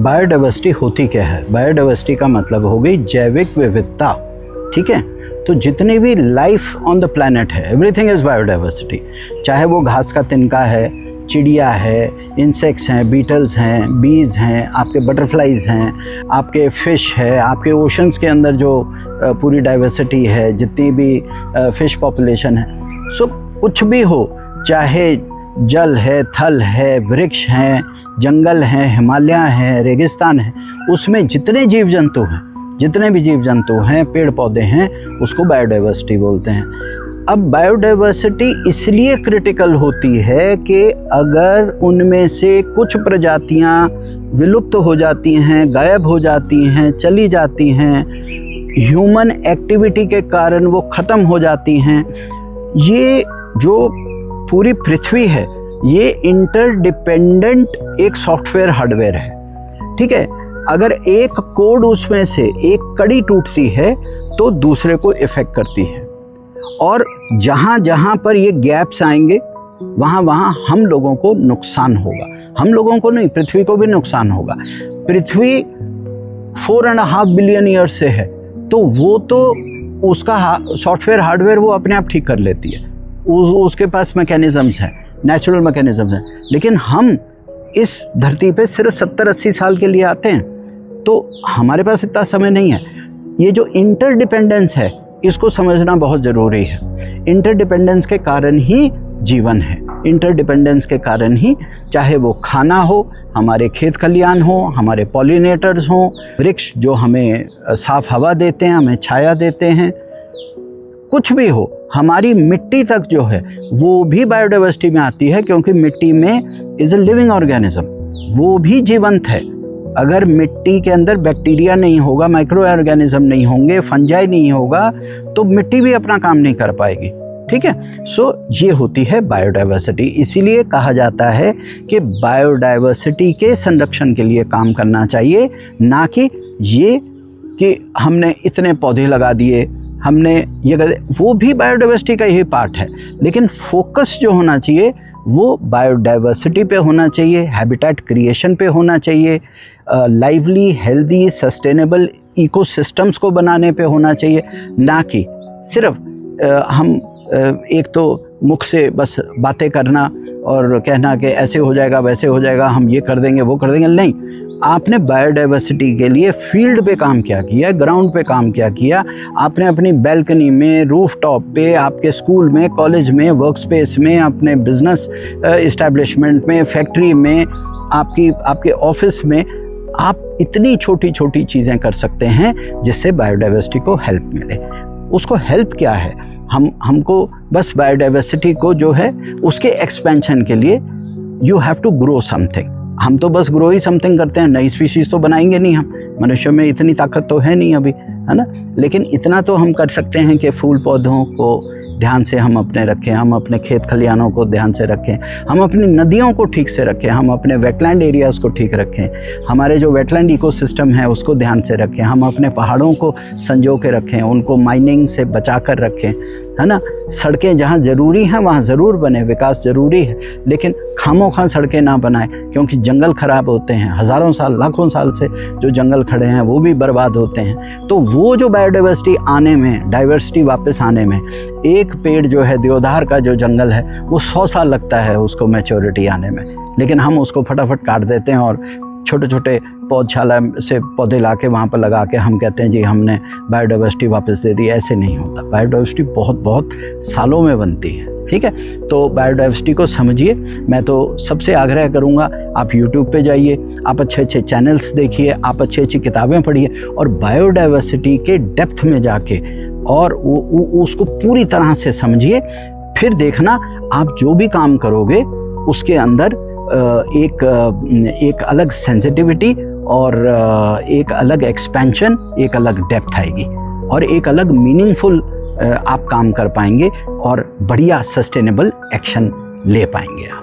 Biodiversity होती क्या है? बायोडाइवर्सिटी का मतलब हो गई जैविक विविधता। ठीक है, तो जितनी भी लाइफ ऑन द प्लैनेट है, एवरीथिंग इज़ बायोडाइवर्सिटी। चाहे वो घास का तिनका है, चिड़िया है, इंसेक्ट्स हैं, बीटल्स हैं, बीज हैं, आपके बटरफ्लाइज हैं, आपके फ़िश है, आपके ओशंस के अंदर जो पूरी डाइवर्सिटी है, जितनी भी फ़िश पॉपुलेशन है, सो कुछ भी हो, चाहे जल है, थल है, वृक्ष हैं, जंगल हैं, हिमालय हैं, रेगिस्तान है, उसमें जितने जीव जंतु हैं, जितने भी जीव जंतु हैं, पेड़ पौधे हैं, उसको बायोडाइवर्सिटी बोलते हैं। अब बायोडाइवर्सिटी इसलिए क्रिटिकल होती है कि अगर उनमें से कुछ प्रजातियां विलुप्त हो जाती हैं, गायब हो जाती हैं, चली जाती हैं, ह्यूमन एक्टिविटी के कारण वो ख़त्म हो जाती हैं, ये जो पूरी पृथ्वी है ये इंटरडिपेंडेंट एक सॉफ्टवेयर हार्डवेयर है। ठीक है, अगर एक कोड उसमें से एक कड़ी टूटती है तो दूसरे को इफ़ेक्ट करती है, और जहाँ जहाँ पर ये गैप्स आएंगे वहाँ वहाँ हम लोगों को नुकसान होगा। हम लोगों को नहीं, पृथ्वी को भी नुकसान होगा। पृथ्वी 4.5 बिलियन ईयर से है, तो वो तो उसका सॉफ्टवेयर हार्डवेयर वो अपने आप ठीक कर लेती है, उसके पास मैकेनिज़म्स हैं, नेचुरल मैकेनिज़म्स हैं। लेकिन हम इस धरती पे सिर्फ 70-80 साल के लिए आते हैं, तो हमारे पास इतना समय नहीं है। ये जो इंटरडिपेंडेंस है इसको समझना बहुत ज़रूरी है। इंटरडिपेंडेंस के कारण ही जीवन है, इंटरडिपेंडेंस के कारण ही, चाहे वो खाना हो, हमारे खेत खलियान हो, हमारे पॉलिनेटर्स हों, वृक्ष जो हमें साफ़ हवा देते हैं, हमें छाया देते हैं, कुछ भी हो, हमारी मिट्टी तक जो है वो भी बायोडाइवर्सिटी में आती है, क्योंकि मिट्टी में इज़ अ लिविंग ऑर्गेनिज्म, वो भी जीवंत है। अगर मिट्टी के अंदर बैक्टीरिया नहीं होगा, माइक्रो ऑर्गेनिज्म नहीं होंगे, फंजाई नहीं होगा, तो मिट्टी भी अपना काम नहीं कर पाएगी। ठीक है, सो ये होती है बायोडाइवर्सिटी। इसीलिए कहा जाता है कि बायोडाइवर्सिटी के संरक्षण के लिए काम करना चाहिए, ना कि ये कि हमने इतने पौधे लगा दिए, हमने ये कर, वो भी बायोडाइवर्सिटी का ही पार्ट है, लेकिन फोकस जो होना चाहिए वो बायोडाइवर्सिटी पे होना चाहिए, हैबिटेट क्रिएशन पे होना चाहिए, लाइवली, हेल्दी, सस्टेनेबल इकोसिस्टम्स को बनाने पे होना चाहिए, ना कि सिर्फ हम एक तो मुख से बस बातें करना और कहना कि ऐसे हो जाएगा, वैसे हो जाएगा, हम ये कर देंगे, वो कर देंगे। नहीं, आपने बायोडाइवर्सिटी के लिए फील्ड पे काम क्या किया, ग्राउंड पे काम क्या किया, आपने अपनी बैल्कनी में, रूफ टॉप पे, आपके स्कूल में, कॉलेज में, वर्क स्पेस में, अपने बिजनेस इस्टेब्लिशमेंट में, फैक्ट्री में, आपके ऑफिस में, आप इतनी छोटी छोटी चीज़ें कर सकते हैं जिससे बायोडाइवर्सिटी को हेल्प मिले। उसको हेल्प क्या है, हमको बस बायोडाइवर्सिटी को जो है उसके एक्सपेंशन के लिए you have to grow something. हम तो बस ग्रो ही समथिंग करते हैं, नई स्पीशीज़ तो बनाएंगे नहीं हम, मनुष्य में इतनी ताकत तो है नहीं अभी, है ना। लेकिन इतना तो हम कर सकते हैं कि फूल पौधों को ध्यान से हम अपने रखें, हम अपने खेत खलियानों को ध्यान से रखें, हम अपनी नदियों को ठीक से रखें, हम अपने वेटलैंड एरियाज़ को ठीक रखें, हमारे जो वेटलैंड इकोसिस्टम है उसको ध्यान से रखें, हम अपने पहाड़ों को संजो के रखें, उनको माइनिंग से बचा कर रखें, है ना। सड़कें जहाँ ज़रूरी हैं वहाँ ज़रूर बने, विकास ज़रूरी है, लेकिन खामोखा सड़कें ना बनाएं, क्योंकि जंगल ख़राब होते हैं, हज़ारों साल, लाखों साल से जो जंगल खड़े हैं वो भी बर्बाद होते हैं। तो वो जो बायोडाइवर्सिटी आने में, डाइवर्सिटी वापस आने में, एक पेड़ जो है देवदार का जो जंगल है वो 100 साल लगता है उसको मैच्योरिटी आने में, लेकिन हम उसको फटाफट काट देते हैं और छोटे छोटे पौधशाला से पौधे ला के वहाँ पर लगा के हम कहते हैं जी हमने बायोडाइवर्सिटी वापस दे दी। ऐसे नहीं होता, बायोडाइवर्सिटी बहुत सालों में बनती है। ठीक है, तो बायोडाइवर्सिटी को समझिए। मैं तो सबसे आग्रह करूँगा, आप YouTube पे जाइए, आप अच्छे चैनल्स देखिए, आप अच्छी किताबें पढ़िए और बायोडाइवर्सिटी के डेप्थ में जाके और उसको पूरी तरह से समझिए। फिर देखना आप जो भी काम करोगे उसके अंदर एक अलग सेंसिटिविटी और एक अलग एक्सपेंशन, एक अलग डेप्थ आएगी और एक अलग मीनिंगफुल आप काम कर पाएंगे और बढ़िया सस्टेनेबल एक्शन ले पाएंगे आप।